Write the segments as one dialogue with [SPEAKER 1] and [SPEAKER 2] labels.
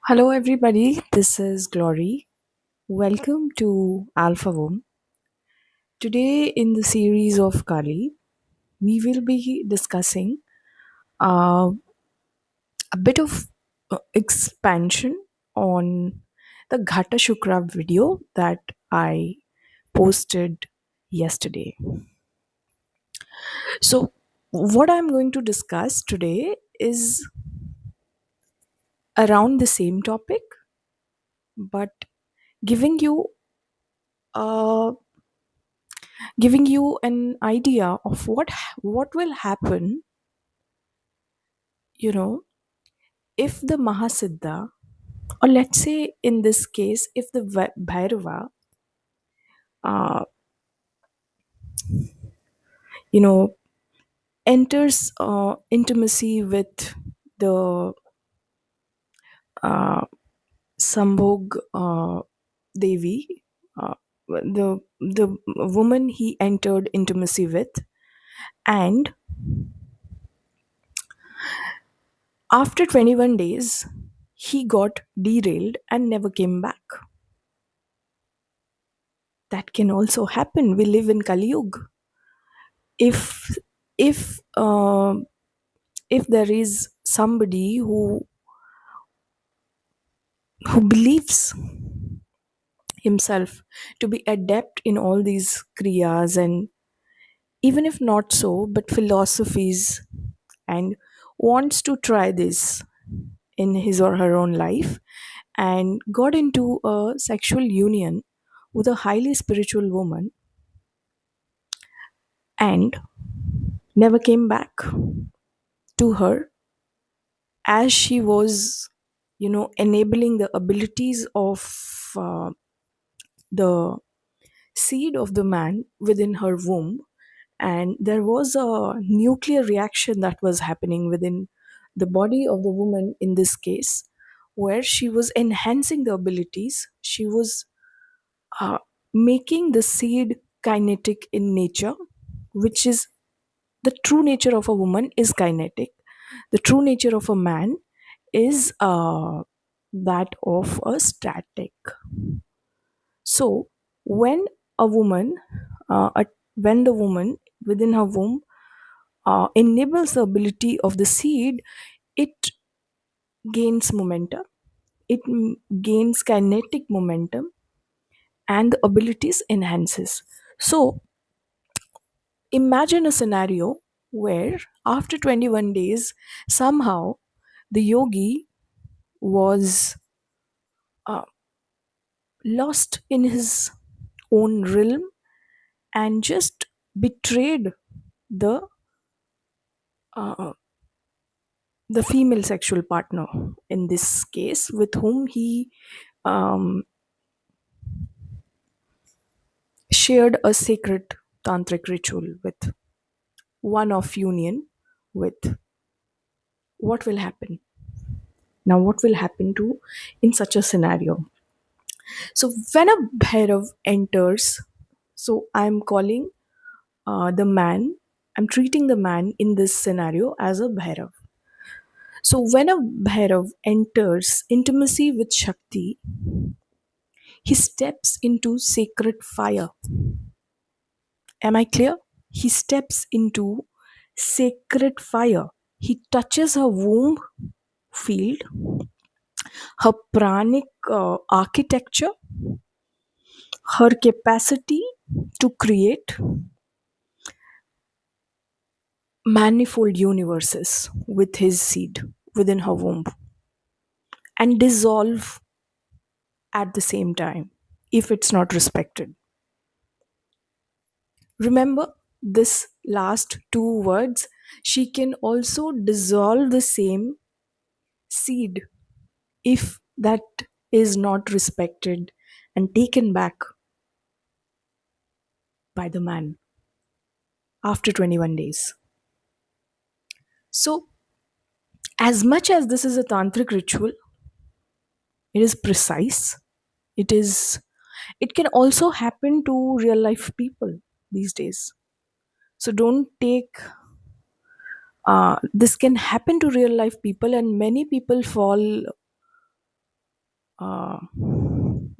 [SPEAKER 1] Hello, everybody. This is Glory. Welcome to Alpha Womb. Today, in the series of Kali, we will be discussing uh, a bit of expansion on the Ghatashukra video that I posted yesterday. So, what I'm going to discuss today is around the same topic, but giving you a an idea of what will happen, you know if the Mahasiddha, or let's say in this case, if the Bhairava, uh, you know enters intimacy with the uh, Sambhog Devi, the woman he entered intimacy with, and after 21 days he got derailed and never came back. That can also happen. We live in Kali Yuga. If if uh, if there is somebody who believes himself to be adept in all these kriyas, and even if not so, but philosophies, and wants to try this in his or her own life, and got into a sexual union with a highly spiritual woman and never came back to her, as she was enabling the abilities of the seed of the man within her womb, and there was a nuclear reaction that was happening within the body of the woman in this case, where she was enhancing the abilities. She was uh, making the seed kinetic in nature, which is the true nature of a woman is kinetic. The true nature of a man is that of a static. So when a woman, when the woman within her womb enables the ability of the seed, it gains momentum. It gains kinetic momentum, and the abilities enhances. So imagine a scenario where after 21 days, somehow the yogi was uh, lost in his own realm and just betrayed the uh, the female sexual partner in this case, with whom he um, shared a sacred tantric ritual with, one of union with. What will happen now? What will happen to in such a scenario? So when a bhairav enters, so I'm calling the man, I'm treating the man in this scenario as a bhairav. So when a bhairav enters intimacy with Shakti, he steps into sacred fire. Am I clear? He steps into sacred fire. He touches her womb field, her pranic architecture, her capacity to create manifold universes with his seed within her womb, and dissolve at the same time if it's not respected. Remember this last two words. She can also dissolve the same seed if that is not respected and taken back by the man after 21 days. So, as much as this is a tantric ritual, it is precise. It is. It can also happen to real life people these days. So don't take. This can happen to real life people, and many people fall uh,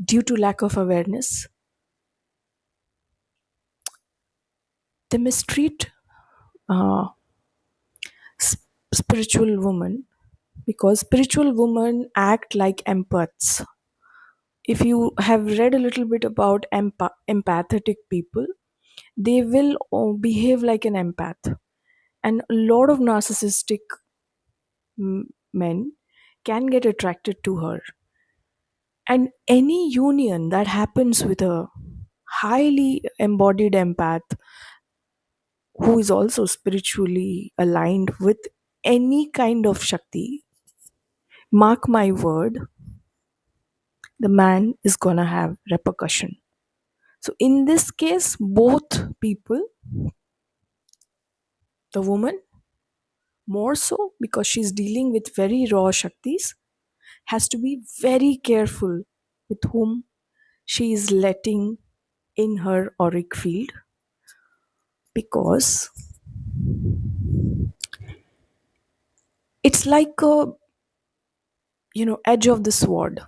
[SPEAKER 1] due to lack of awareness, they mistreat uh, spiritual women because spiritual women act like empaths. If you have read a little bit about empathetic people, they will behave like an empath. And a lot of narcissistic men can get attracted to her. And any union that happens with a highly embodied empath who is also spiritually aligned with any kind of Shakti, mark my word, the man is gonna have repercussion. So in this case, both people, the woman more so because she's dealing with very raw Shaktis, has to be very careful with whom she is letting in her auric field, because it's like a edge of the sword,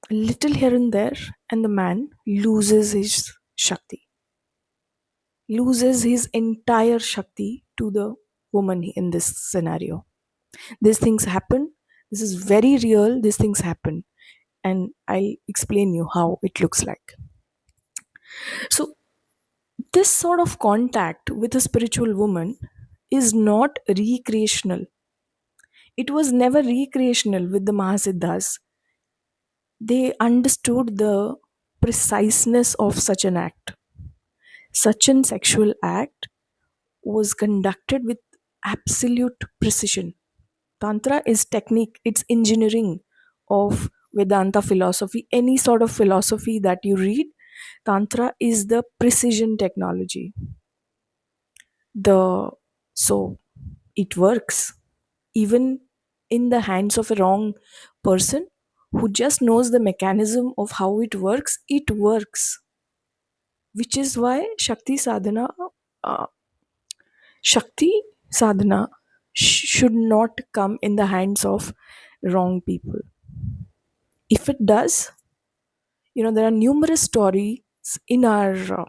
[SPEAKER 1] a little here and there, and the man loses his Shakti, loses his entire Shakti to the woman in this scenario. These things happen. This is very real. These things happen. And I'll explain you how it looks like. So, this sort of contact with a spiritual woman is not recreational. It was never recreational with the Mahasiddhas. They understood the preciseness of such an act. Such an sexual act was conducted with absolute precision. Tantra is technique, it's engineering of Vedanta philosophy. Any sort of philosophy that you read, Tantra is the precision technology. The so it works even in the hands of a wrong person who just knows the mechanism of how it works. It works, which is why uh, Shakti sadhana should not come in the hands of wrong people. If it does, there are numerous stories in our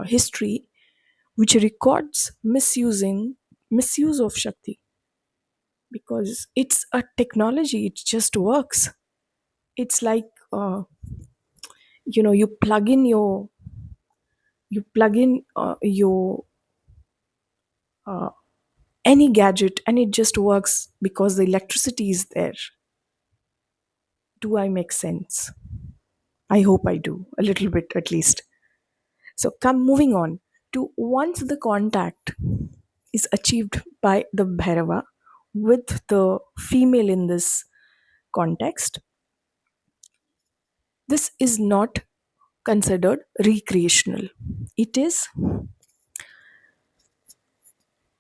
[SPEAKER 1] history which records misuse of Shakti, because it's a technology. It just works. It's like you plug in your any gadget and it just works because the electricity is there. Do I make sense? I hope I do, a little bit at least. So come moving on to once the contact is achieved by the Bhairava with the female in this context, this is not considered recreational. It is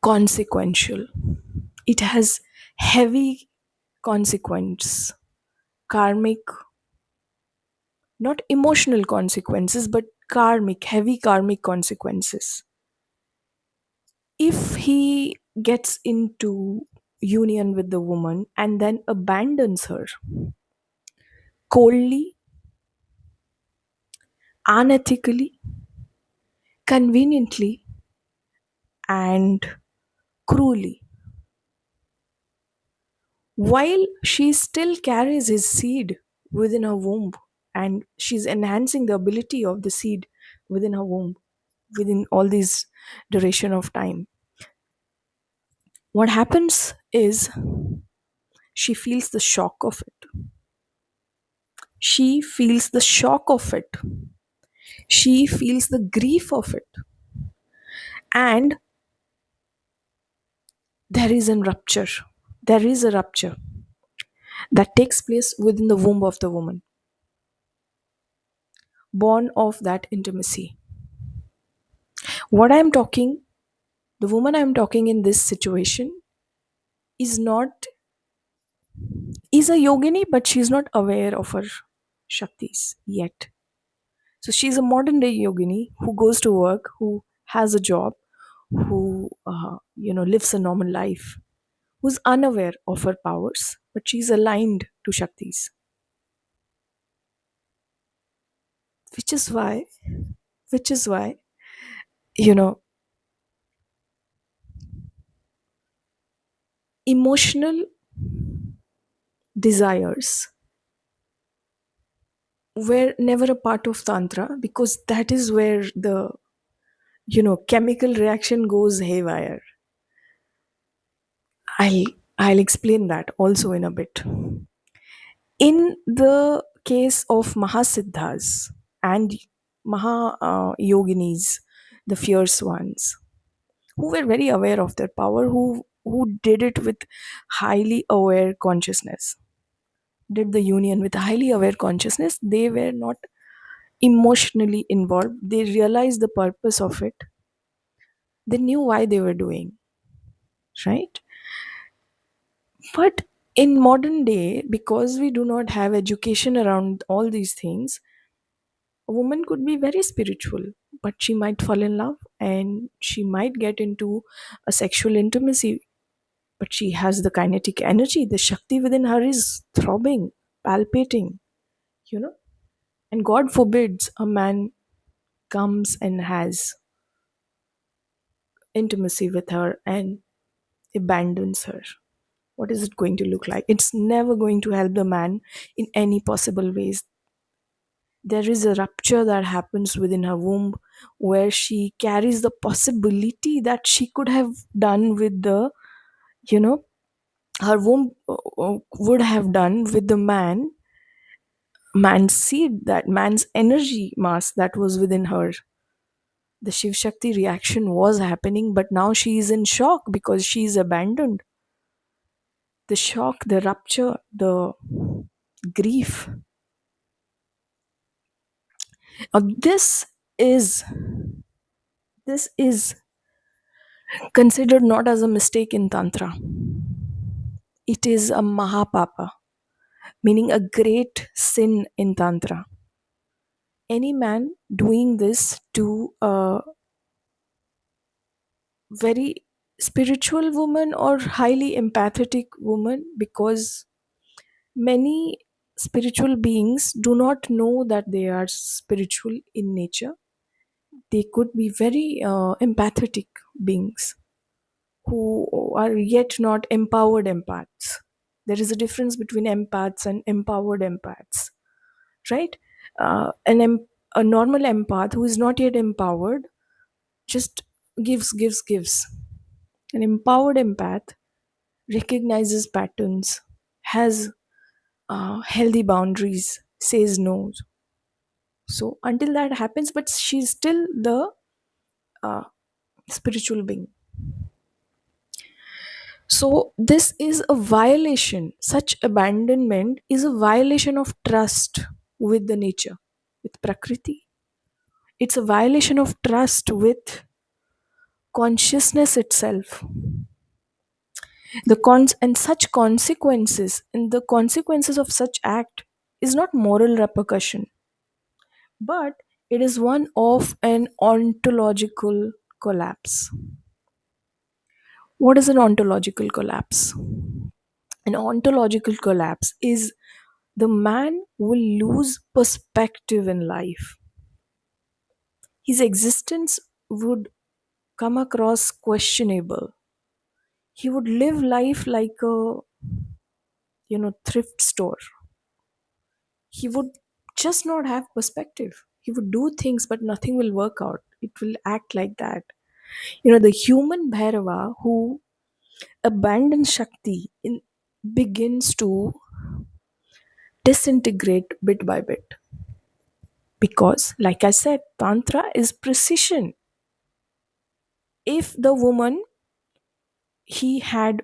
[SPEAKER 1] consequential. It has heavy consequence, karmic, not emotional consequences, but karmic, heavy karmic consequences. If he gets into union with the woman and then abandons her coldly, unethically, conveniently, and cruelly, while she still carries his seed within her womb, and she's enhancing the ability of the seed within her womb within all this duration of time, what happens is she feels the shock of it. She feels the shock of it. She feels the grief of it. And there is a rupture. There is a rupture that takes place within the womb of the woman, born of that intimacy. What I'm talking, the woman I'm talking in this situation is not, is a yogini, but she's not aware of her Shaktis yet. So she's a modern day yogini who goes to work, who has a job, who lives a normal life, who's unaware of her powers, but she's aligned to Shaktis, which is why, which is why, you know, emotional desires were never a part of Tantra, because that is where the, chemical reaction goes haywire. I'll I'll explain that also in a bit. In the case of Mahasiddhas and Yoginis, the fierce ones, who were very aware of their power, who did it with highly aware consciousness, did the union with highly aware consciousness. They were not emotionally involved. They realized the purpose of it. They knew why they were doing, right? But in modern day, because we do not have education around all these things, a woman could be very spiritual, but she might fall in love and she might get into a sexual intimacy, but she has the kinetic energy. The Shakti within her is throbbing, palpating, you know. And God forbids a man comes and has intimacy with her and abandons her. What is it going to look like? It's never going to help the man in any possible ways. There is a rupture that happens within her womb, where she carries the possibility that she could have done with the, you know, her womb would have done with the man's seed, that man's energy mass that was within her. The Shiv Shakti reaction was happening, but now she is in shock because she is abandoned. The shock, the rupture, the grief. Is this is considered not as a mistake in Tantra. It is a Mahapapa, meaning a great sin in Tantra. Any man doing this to a very spiritual woman or highly empathetic woman, because many spiritual beings do not know that they are spiritual in nature. They could be very empathetic beings who are yet not empowered empaths. There is a difference between empaths and empowered empaths, right? A normal empath who is not yet empowered just gives. An empowered empath recognizes patterns, has healthy boundaries, says no. So until that happens, but she's still the uh, spiritual being. So this is a violation. Such abandonment is a violation of trust with the nature, with Prakriti. It's a violation of trust with consciousness itself. And such consequences, and the consequences of such act is not moral repercussion, but it is one of an ontological collapse. What is an ontological collapse? An ontological collapse is the man will lose perspective in life. His existence would come across questionable. He would live life like a, thrift store. He would just not have perspective. He would do things, but nothing will work out. It will act like that. The human Bhairava who abandons Shakti begins to disintegrate bit by bit. Because, like I said, Tantra is precision. If the woman he had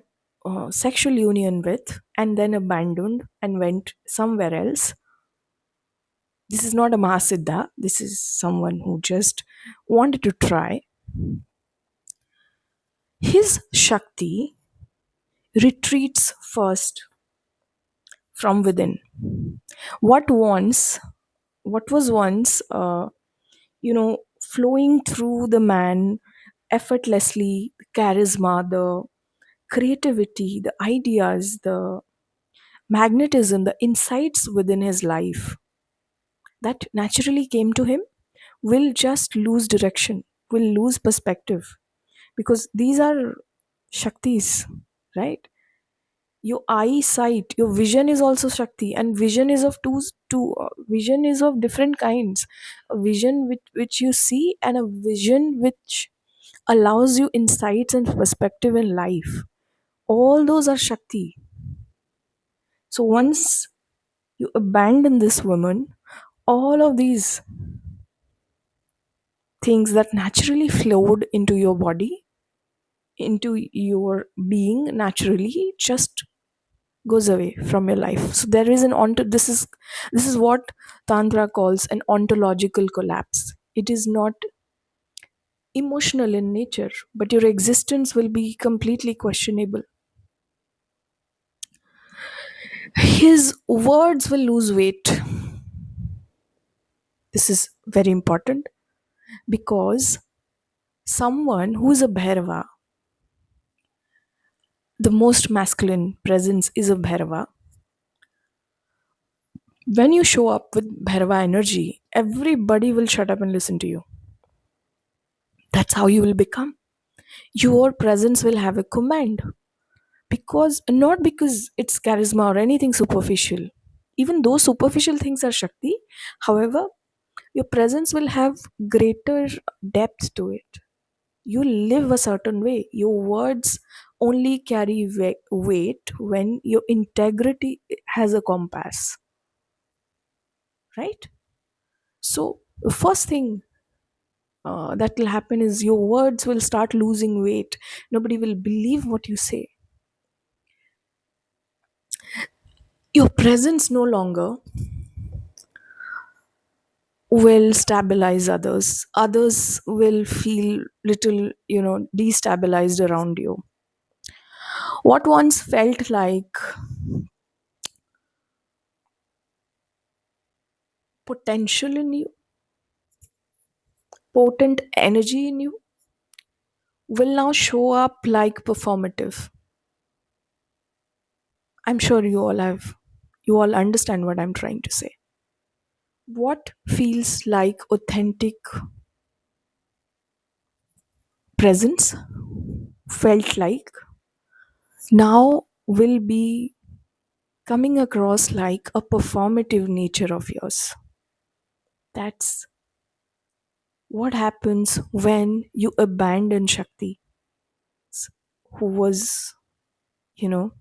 [SPEAKER 1] sexual union with and then abandoned and went somewhere else, this is not a Mahasiddha, this is someone who just wanted to try. His Shakti retreats first from within. What once, what was once, flowing through the man effortlessly, the charisma, the creativity, the ideas, the magnetism, the insights within his life that naturally came to him will just lose direction, will lose perspective, because these are Shaktis, right? Your eyesight, your vision is also Shakti, and vision is of vision is of different kinds. A vision which you see, and a vision which allows you insights and perspective in life. All those are Shakti. So once you abandon this woman, all of these things that naturally flowed into your body, into your being naturally, just goes away from your life. So there is an this is what Tantra calls an ontological collapse. It is not emotional in nature, but your existence will be completely questionable. His words will lose weight. This is very important because someone who is a Bhairava, the most masculine presence is a Bhairava. When you show up with Bhairava energy, everybody will shut up and listen to you. That's how you will become. Your presence will have a command, because not because it's charisma or anything superficial. Even those superficial things are Shakti. However, your presence will have greater depth to it. You live a certain way. Your words only carry weight when your integrity has a compass, right? So the first thing that will happen is your words will start losing weight. Nobody will believe what you say. Your presence no longer will stabilize others. Others will feel little, destabilized around you. What once felt like potential in you, potent energy in you, will now show up like performative. I'm sure you all understand what I'm trying to say. What feels like authentic presence, felt like, now will be coming across like a performative nature of yours. That's what happens when you abandon Shakti, who was, you know,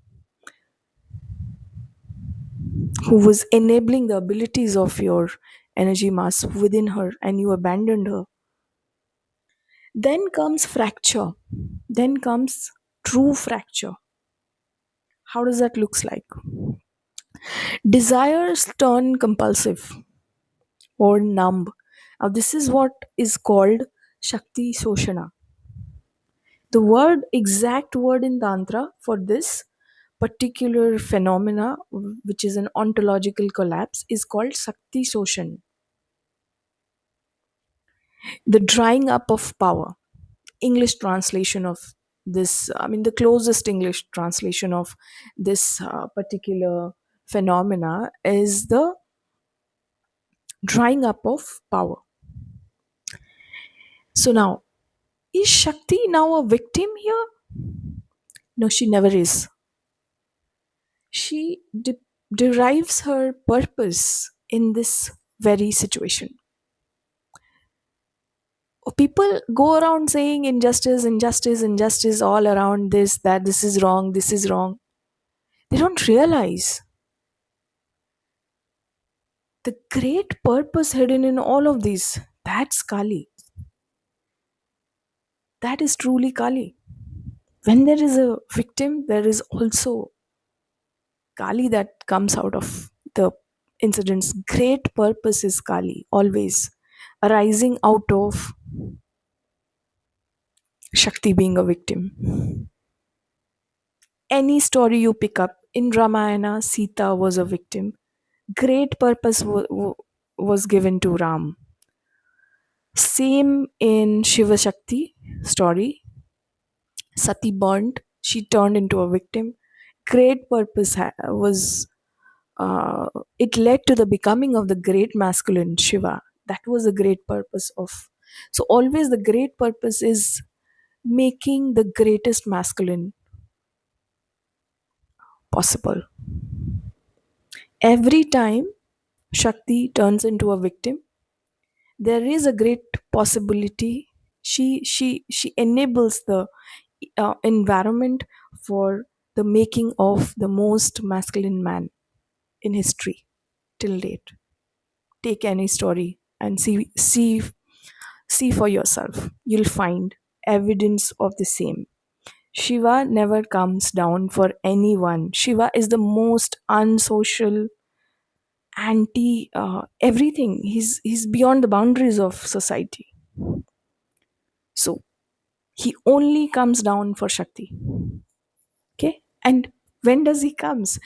[SPEAKER 1] who was enabling the abilities of your energy mass within her, and you abandoned her. Then comes fracture. Then comes true fracture. How does that looks like? Desires turn compulsive or numb. Now, this is what is called Shakti Soshana. The exact word in Tantra for this particular phenomena, which is an ontological collapse, is called Shakti Soshan, the drying up of power. English translation of this, I mean, the closest English translation of this particular phenomena is the drying up of power. So now, is Shakti now a victim here? No, she never is. She derives her purpose in this very situation. People go around saying injustice, injustice, injustice all around this, that this is wrong, this is wrong. They don't realize the great purpose hidden in all of these. That's Kali. That is truly Kali. When there is a victim, there is also Kali that comes out of the incidents. Great purpose is Kali, always arising out of Shakti being a victim. Any story you pick up in Ramayana, Sita was a victim. Great purpose was given to Ram. Same in Shiva Shakti story. Sati burnt, she turned into a victim. Great purpose was uh, it led to the becoming of the great masculine Shiva. That was the great purpose of. So, always the great purpose is making the greatest masculine possible. Every time Shakti turns into a victim, there is a great possibility she enables the environment for the making of the most masculine man in history till date. Take any story and see for yourself. You'll find evidence of the same. Shiva never comes down for anyone. Shiva is the most unsocial, anti everything. He's beyond the boundaries of society. So he only comes down for Shakti. Okay, and when does he comes?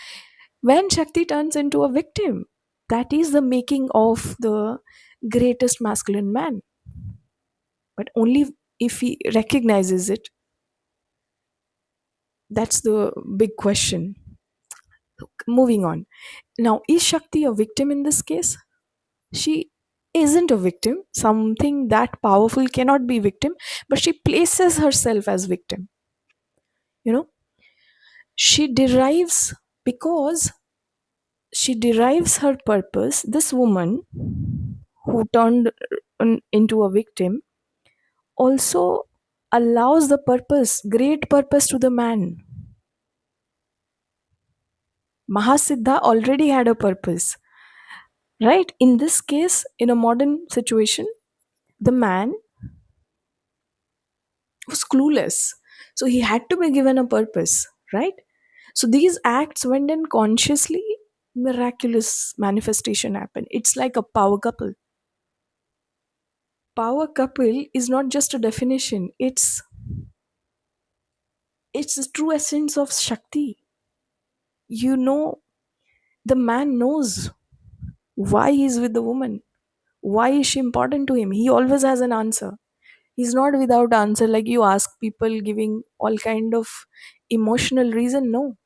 [SPEAKER 1] When Shakti turns into a victim. That is the making of the greatest masculine man. But only if he recognizes it. That's the big question. Moving on. Now, is Shakti a victim in this case? She isn't a victim. Something that powerful cannot be victim, but she places herself as victim. You know, she derives because she derives her purpose. This woman who turned into a victim also allows the purpose, great purpose to the man. Mahasiddha already had a purpose, right? In this case, in a modern situation, the man was clueless. So he had to be given a purpose, right? So these acts, when done consciously, miraculous manifestation happen. It's like a power couple. Power couple is not just a definition. It's the true essence of Shakti. You know, the man knows why he's with the woman. Why is she important to him? He always has an answer. He's not without answer. Like you ask people giving all kind of emotional reason. No,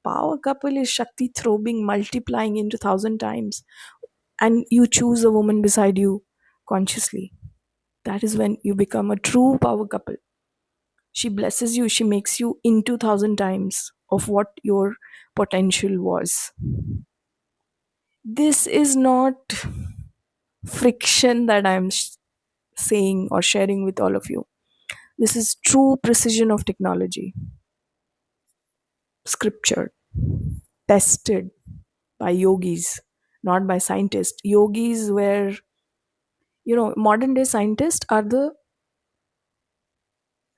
[SPEAKER 1] power couple is Shakti throbbing, multiplying into thousand times, and you choose a woman beside you consciously. That is when you become a true power couple. She blesses you. She makes you into thousand times of what your potential was. This is not friction that I'm saying or sharing with all of you. This is true precision of technology, scripture, tested by yogis, not by scientists. Yogis were, modern day scientists are the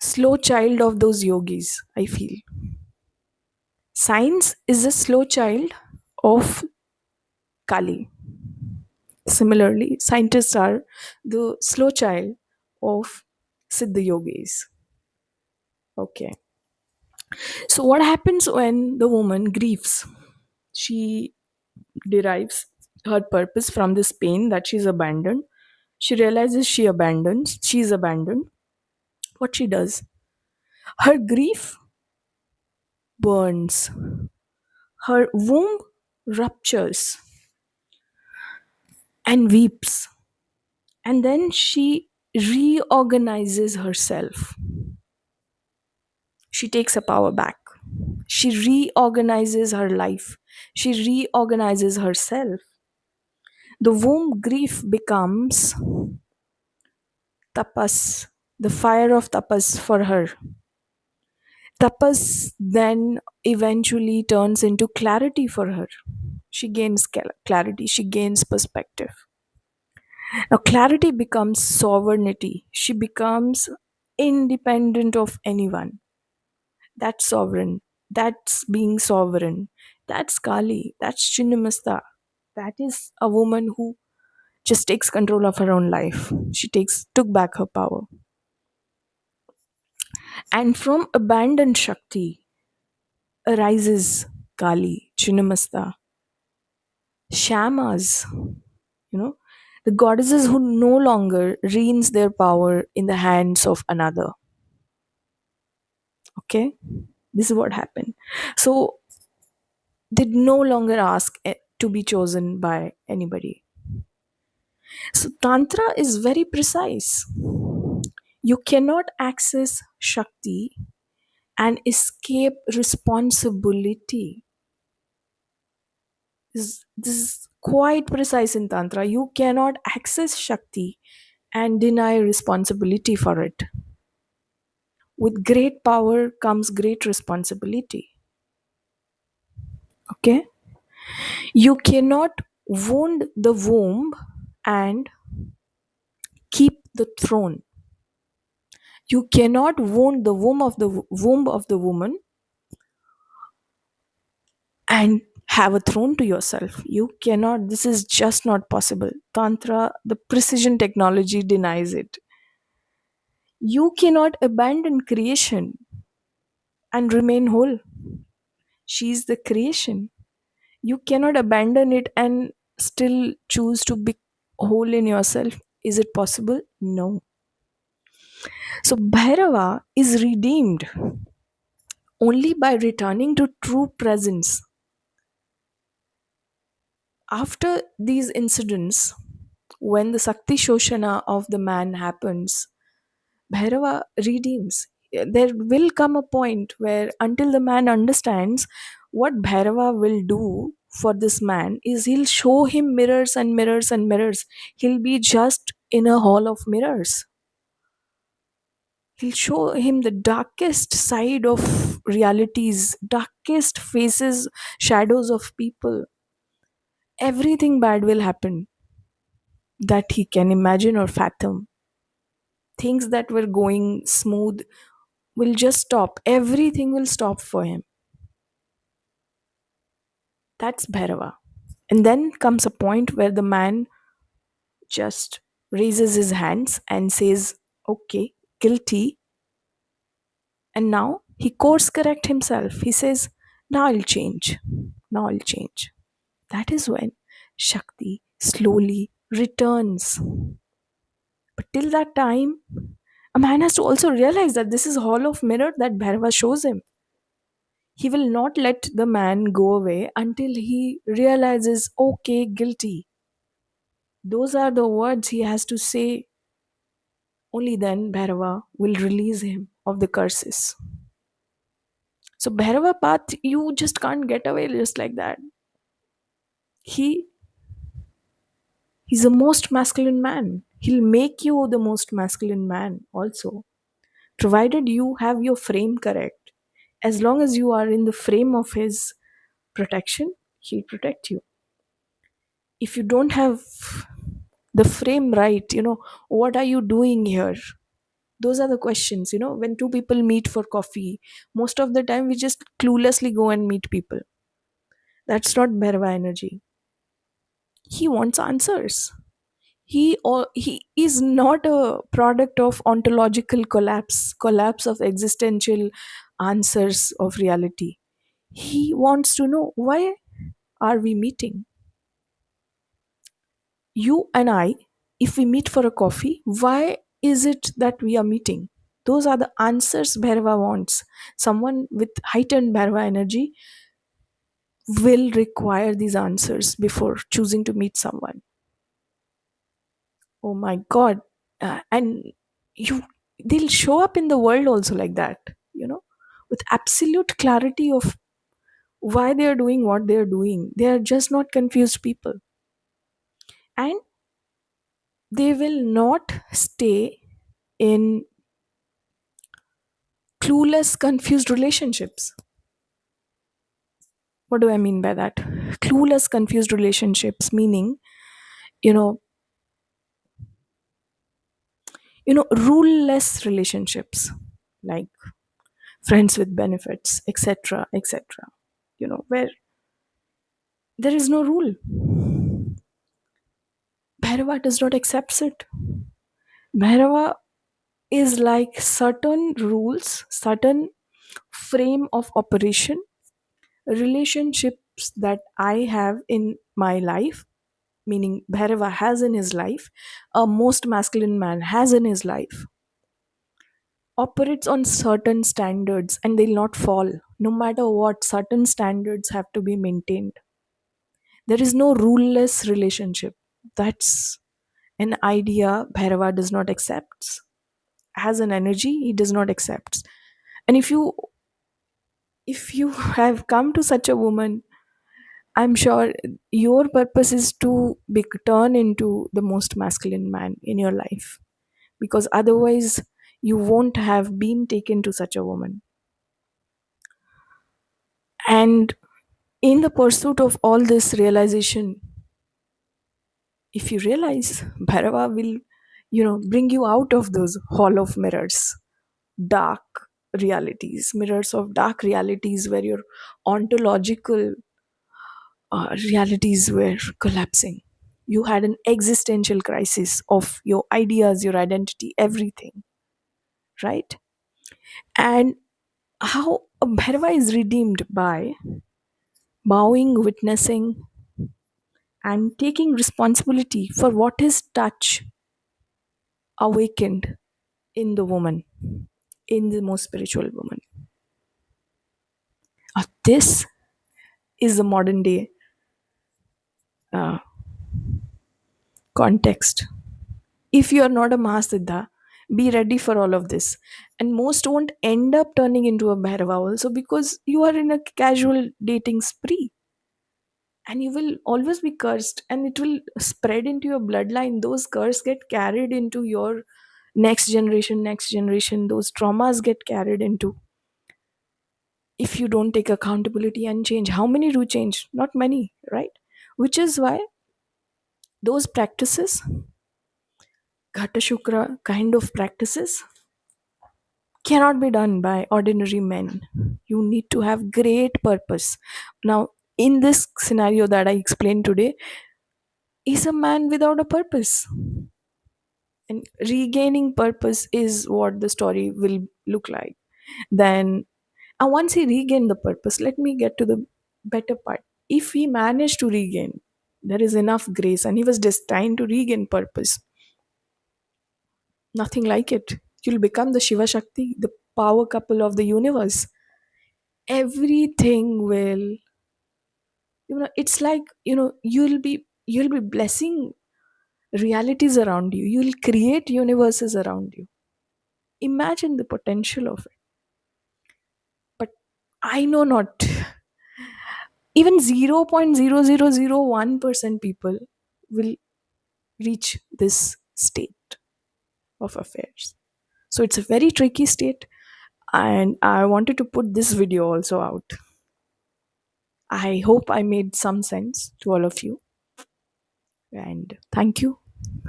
[SPEAKER 1] slow child of those yogis, I feel. Science is a slow child of Kali. Similarly, scientists are the slow child of Siddha yogis. Okay. So, what happens when the woman grieves? She derives her purpose from this pain that she's abandoned. She realizes she's abandoned. What she does? Her grief burns, her womb ruptures and weeps. And then she reorganizes herself. She takes her power back. She reorganizes her life. She reorganizes herself. The womb grief becomes tapas, the fire of tapas for her. Tapas then eventually turns into clarity for her. She gains clarity, she gains perspective. Now, clarity becomes sovereignty. She becomes independent of anyone. That's sovereign. That's being sovereign. That's Kali. That's Chinnamasta. That is a woman who just takes control of her own life. She took back her power. And from abandoned Shakti arises Kali, Chinnamasta, Shamas, you know, the goddesses who no longer reigns their power in the hands of another. Okay, this is what happened. So they no longer ask to be chosen by anybody. So, Tantra is very precise. You cannot access Shakti and escape responsibility. This is quite precise in Tantra. You cannot access Shakti and deny responsibility for it. With great power comes great responsibility. Okay? You cannot wound the womb and keep the throne. You cannot wound the womb of the woman and have a throne to yourself. You cannot. This is just not possible. Tantra, the precision technology denies it. You cannot abandon creation and remain whole. She's the creation. You cannot abandon it and still choose to be whole in yourself. Is it possible? No. So Bhairava is redeemed only by returning to true presence. After these incidents, when the Sakti Shoshana of the man happens, Bhairava redeems. There will come a point where, until the man understands what Bhairava will do for this man, is he'll show him mirrors and mirrors and mirrors. He'll be just in a hall of mirrors. He'll show him the darkest side of realities, darkest faces, shadows of people. Everything bad will happen that he can imagine or fathom. Things that were going smooth will just stop. Everything will stop for him. That's Bhairava. And then comes a point where the man just raises his hands and says, okay, guilty. And now he course correct himself. He says, now I'll change. Now I'll change. That is when Shakti slowly returns. But till that time, a man has to also realize that this is hall of mirror that Bhairava shows him. He will not let the man go away until he realizes, okay, guilty. Those are the words he has to say. Only then Bhairava will release him of the curses. So Bhairava path, you just can't get away just like that. He he's the most masculine man. He'll make you the most masculine man also, provided you have your frame correct. As long as you are in the frame of his protection, he'll protect you. If you don't have the frame right, what are you doing here? Those are the questions. When two people meet for coffee, most of the time we just cluelessly go and meet people. That's not Bhairava energy. He wants answers. He is not a product of ontological collapse of existential answers of reality. He wants to know, why are we meeting? You and I, if we meet for a coffee, why is it that we are meeting? Those are the answers Bhairava wants. Someone with heightened Bhairava energy will require these answers before choosing to meet someone. Oh my god. And you they'll show up in the world also like that, with absolute clarity of why they are doing what they are doing. They are just not confused people. And they will not stay in clueless, confused relationships. What do I mean by that? Clueless, confused relationships, meaning, you know, ruleless relationships, like friends with benefits, etc., etc. Where there is no rule. Bhairava does not accept it. Bhairava is like certain rules, certain frame of operation, relationships that I have in my life, meaning Bhairava has in his life, a most masculine man has in his life, operates on certain standards and they'll not fall. No matter what, certain standards have to be maintained. There is no ruleless relationship. That's an idea Bhairava does not accept. As an energy, he does not accept. And if you have come to such a woman, I'm sure your purpose is to turn into the most masculine man in your life, because otherwise you won't have been taken to such a woman. And in the pursuit of all this realization, if you realize, Bhairava will, bring you out of those hall of mirrors, dark realities, mirrors of dark realities where your ontological realities were collapsing. You had an existential crisis of your ideas, your identity, everything, right? And how Bhairava is redeemed by bowing, witnessing, and taking responsibility for what his touch awakened in the woman, in the most spiritual woman. This is the modern day uh, context. If you are not a Mahasiddha, be ready for all of this. And most won't end up turning into a Bhairava also, because you are in a casual dating spree and you will always be cursed and it will spread into your bloodline. Those curses get carried into your next generation. Those traumas get carried into, if you don't take accountability and change. How many do change? Not many, right? Which is why those practices, Ghatashukra kind of practices, cannot be done by ordinary men. You need to have great purpose. Now, in this scenario that I explained today, is a man without a purpose. And regaining purpose is what the story will look like. Then, and once he regained the purpose, let me get to the better part. If he managed to regain, there is enough grace, and he was destined to regain purpose. Nothing like it. You'll become the Shiva Shakti, the power couple of the universe. Everything will, it's like, you'll be blessing realities around you. You'll create universes around you. Imagine the potential of it. But I know not. Even 0.0001% people will reach this state of affairs. So it's a very tricky state, and I wanted to put this video also out. I hope I made some sense to all of you, and thank you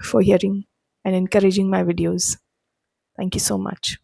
[SPEAKER 1] for hearing and encouraging my videos. Thank you so much.